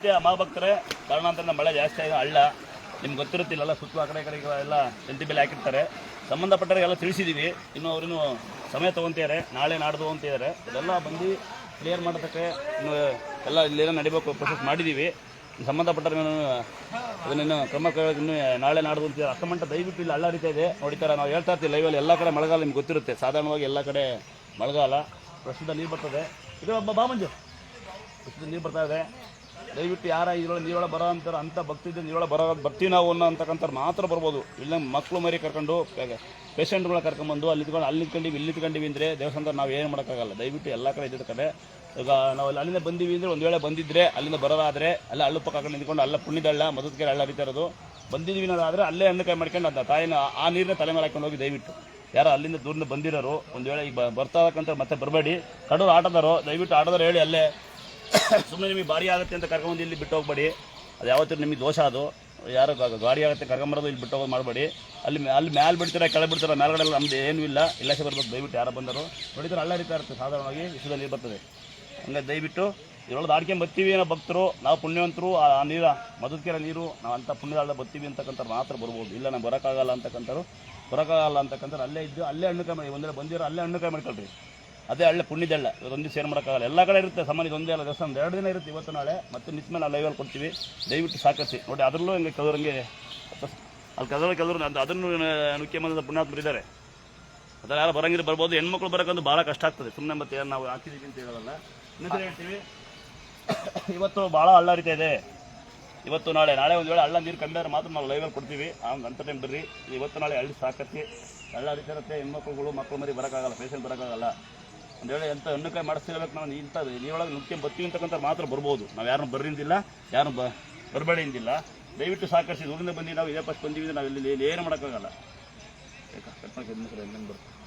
ಮಹಾಭಕ್ತರೇ, ಕಾರಣಾಂತರ ಮಳೆ ಜಾಸ್ತಿ ಆಗಿದೆ. ಹಳ್ಳ ನಿಮ್ಗೆ ಗೊತ್ತಿರುತ್ತಿಲ್ಲ, ಸುತ್ತಲೂ ಆ ಕಡೆ ಎಲ್ಲ ತಂತಿ ಬೆಲೆ ಹಾಕಿರ್ತಾರೆ. ಸಂಬಂಧಪಟ್ಟವರಿಗೆಲ್ಲ ತಿಳಿಸಿದ್ದೀವಿ. ಇನ್ನು ಅವ್ರಿನ್ನೂ ಸಮಯ ತೊಗೊತಿದ್ದಾರೆ, ನಾಳೆ ನಾಡ್ದು ಅಂತಿದ್ದಾರೆ. ಇದೆಲ್ಲ ಬಂದು ಕ್ಲಿಯರ್ ಮಾಡೋದಕ್ಕೆ ಇನ್ನು ಎಲ್ಲ ಇಲ್ಲೇನೋ ನಡಿಬೇಕು ಪ್ರೊಸೆಸ್ ಮಾಡಿದ್ದೀವಿ. ಸಂಬಂಧಪಟ್ಟವ್ರಿಗೆ ಅದನ್ನೇನು ಕ್ರಮ ಇನ್ನು ನಾಳೆ ನಾಡ್ದು ಅಂತಿದ್ದಾರೆ. ಅಷ್ಟಮಂಟ ದಯವಿಟ್ಟು ಇಲ್ಲಿ ಹಳ್ಳ ಹರಿತಾ ಇದೆ ನೋಡಿತಾರೆ. ನಾವು ಹೇಳ್ತಾ ಇರ್ತೀವಿ ಲೈವಲ್ಲಿ, ಎಲ್ಲ ಕಡೆ ಮಳೆಗಾಲ ನಿಮ್ಗೆ ಗೊತ್ತಿರುತ್ತೆ. ಸಾಧಾರಣವಾಗಿ ಎಲ್ಲ ಕಡೆ ಮಳೆಗಾಲ, ಪ್ರಸ್ತುತ ನೀರು ಬರ್ತದೆ. ಇದು ಒಬ್ಬ ಬಾಮಂಜು ಪ್ರಸ್ತುತ ನೀರು ಬರ್ತಾ ಇದೆ. ದಯವಿಟ್ಟು ಯಾರ ನೀರೊಳಗೆ ಬರೋ ಅಂತಾರೆ ಅಂಥ ಭಕ್ತಿದ್ದು ನೀರೊಳಗೆ ಬರ್ತೀವಿ ನಾವು ಅಂತಕ್ಕಂಥವ್ರು ಮಾತ್ರ ಬರ್ಬೋದು. ಇಲ್ಲ ಮಕ್ಕಳು ಮರಿ ಕರ್ಕೊಂಡು ಪೇಷಂಟ್ಗಳ ಕರ್ಕೊಂಡ್ಬಂದು ಅಲ್ಲಿ ನಿಂತ್ಕೊಂಡಿವಿ ಇಲ್ಲಿ ನಿಂತ್ಕೊಂಡಿವಿ ಅಂದರೆ ದೇವಸ್ಥಾನ ನಾವು ಏನು ಮಾಡೋಕ್ಕಾಗಲ್ಲ. ದಯವಿಟ್ಟು ಎಲ್ಲ ಕಡೆ ಇದ್ದ ಕಡೆ ಈಗ ನಾವು ಅಲ್ಲಿಂದ ಬಂದೀವಿ ಅಂದರೆ ಒಂದು ವೇಳೆ ಬಂದಿದ್ದರೆ ಅಲ್ಲಿಂದ ಬರೋದಾದರೆ ಅಲ್ಲ ಹಳ್ಳು ಪಕ್ಕ ನಿಂತ್ಕೊಂಡು ಅಲ್ಲ ಪುಣ್ಯದಳ್ಳ ಮಧುಕೆರೆ ಹಳ್ಳ ಹರಿತಾ ಇರೋದು. ಬಂದಿದ್ದೀವಿ ಅನ್ನೋದಾದರೆ ಅಲ್ಲೇ ಹಣ್ಣುಕಾಯಿ ಮಾಡ್ಕೊಂಡು ಅಂತ ತಾಯಿನ ಆ ನೀರನ್ನ ತಲೆ ಮೇಲೆ ಹಾಕೊಂಡು ಹೋಗಿ ದಯವಿಟ್ಟು ಯಾರು ಅಲ್ಲಿಂದ ದೂರದಿಂದ ಬಂದಿರೋರು ಒಂದು ವೇಳೆ ಈಗ ಬರ್ತಾಕಂತ ಮತ್ತೆ ಬರಬೇಡಿ. ಕಡೂರು ಆಟೋದವರು ದಯವಿಟ್ಟು ಆಟೋದವ್ರು ಹೇಳಿ ಅಲ್ಲೇ ಸುಮ್ಮನೆ ನಿಮಗೆ ಭಾರಿ ಆಗುತ್ತೆ ಅಂತ ಕರ್ಕೊಂಬಂದು ಇಲ್ಲಿ ಬಿಟ್ಟು ಹೋಗ್ಬೇಡಿ. ಅದು ಯಾವತ್ತೂ ನಿಮಗೆ ದೋಷ. ಅದು ಯಾರು ಗಾಡಿ ಆಗುತ್ತೆ ಕರ್ಕೊಂಬರೋದು ಇಲ್ಲಿ ಬಿಟ್ಟು ಹೋಗೋದು ಮಾಡಬೇಡಿ. ಅಲ್ಲಿ ಮ್ಯಾಲೆ ಬಿಡ್ತೀರಾ ಕೆಳಗೆ ಬಿಡ್ತೀರಾ, ಮೇಲ್ಗಡೆ ಎಲ್ಲ ನಮ್ದು ಏನೂ ಇಲ್ಲ. ಇಲಾಖೆ ಬರ್ಬೇಕು ದಯವಿಟ್ಟು ಯಾರು ಬಂದರು ನೋಡಿದ್ರೆ ಹಳ್ಳ ಹರಿತಾ ಇರುತ್ತೆ. ಸಾಧಾರಣವಾಗಿ ವಿಷಯದಲ್ಲಿ ನೀರು ಬರ್ತದೆ. ಹಂಗೆ ದಯವಿಟ್ಟು ಇದ್ರೊಳಗೆ ದಾಡ್ಕೊಂಡು ಬರ್ತೀವಿ ಅನ್ನೋ ಭಕ್ತರು, ನಾವು ಪುಣ್ಯವಂತರು. ಆ ನೀರು ಮಧುಕೆರೆ ನೀರು ನಾವು ಅಂಥ ಪುಣ್ಯದ ಬರ್ತೀವಿ ಅಂತಕ್ಕಂಥವ್ರು ಮಾತ್ರ ಬರ್ಬೋದು. ಇಲ್ಲ ನಾವು ಬರೋಕ್ಕಾಗಲ್ಲ ಅಂತಕ್ಕಂಥವ್ರು ಅಲ್ಲೇ ಇದ್ದು ಅಲ್ಲೇ ಹಣ್ಣುಕಾಯಿ ಮಾಡಿ ಒಂದೇ ಬಂದಿರೋ ಅಲ್ಲೇ ಹಣ್ಣುಕಾಯಿ ಮಾಡ್ಕೊಳ್ರಿ. ಅದೇ ಹಳ್ಳೆ ಪುಣ್ಯದಳ್ಳ ಒಂದು ಸೇರ್ ಮಾಡೋಕ್ಕಾಗಲ್ಲ. ಎಲ್ಲ ಕಡೆ ಇರುತ್ತೆ ಸಾಮಾನ್ಯ. ಒಂದೇ ಅಲ್ಲ ದೇವಸ್ಥಾನ 2 ದಿನ ಇರುತ್ತೆ. ಇವತ್ತು ನಾಳೆ ಮತ್ತೆ ನಿಂತ ಮೇಲೆ ನಾವು ಲೈವಲ್ಲಿ ಕೊಡ್ತೀವಿ. ದಯವಿಟ್ಟು ಸಾಕರಿಸಿ ನೋಡಿ. ಅದರಲ್ಲೂ ಹಿಂಗೆ ಕೆಲವರಿಗೆ ಅಲ್ಲಿ ಕೆಲವರು ಅದನ್ನು ನುಕ್ಕೆ ಬಂದ ಪುಣ್ಯಾತ್ಮರು ಇದ್ದಾರೆ. ಅದರ ಯಾರು ಬರಂಗಿದ್ರೆ ಬರ್ಬೋದು. ಹೆಣ್ಮಕ್ಳು ಬರೋಕ್ಕಂದು ಭಾಳ ಕಷ್ಟ ಆಗ್ತದೆ. ಸುಮ್ಮನೆ ಮತ್ತೆ ಯಾರು ನಾವು ಹಾಕಿದ್ದೀವಿ ಅಂತ ಹೇಳೋದಲ್ಲ. ಇನ್ನೊಂದು ಹೇಳ್ತೀವಿ, ಇವತ್ತು ಭಾಳ ಹಳ್ಳ ಹರಿತಾ ಇದೆ. ಇವತ್ತು ನಾಳೆ ಒಂದು ವೇಳೆ ಹಳ್ಳ ನೀರು ಕಮ್ಮಿ ಆದರೆ ಮಾತ್ರ ನಾವು ಲೈವಲ್ಲಿ ಕೊಡ್ತೀವಿ. ಅಂಥ ಟೈಮ್ ಬರ್ರಿ. ಇವತ್ತು ನಾಳೆ ಹಳ್ಳಿ ಸಾಕತ್ತಿ ಹಳ್ಳ ಹರಿತಾ ಇರುತ್ತೆ. ಹೆಣ್ಮಕ್ಳುಗಳು ಮಕ್ಕಳು ಮರಿ ಬರೋಕ್ಕಾಗಲ್ಲ, ಪೇಷಂಟ್ ಬರೋಕ್ಕಾಗಲ್ಲ. ಒಂದು ವೇಳೆ ಎಂಥ ಹಣ್ಣುಕಾಯಿ ಮಾಡಿಸ್ತಿರ್ಬೇಕು ನಾವು ಇಂಥ ನೀರೊಳಗೆ ನುಗ್ಗಿ ಬರ್ತೀವಿ ಅಂತಕ್ಕಂಥ ಮಾತ್ರ ಬರ್ಬೋದು. ನಾವು ಯಾರನ್ನೂ ಬರ್ರಿಂದಿಲ್ಲ, ಯಾರು ಬರಬೇಡಿ ಅಂದಿಲ್ಲ. ದಯವಿಟ್ಟು ಸಾಕರಿಸಿ. ಊರಿಂದ ಬಂದು ನಾವು ಇದೇ ಫಸ್ಟ್ ಬಂದೀವಿ, ನಾವು ಇಲ್ಲಿ ಏನು ಮಾಡೋಕ್ಕಾಗಲ್ಲ. ಕಟ್ ಮಾಡಿ ಬರುತ್ತೆ.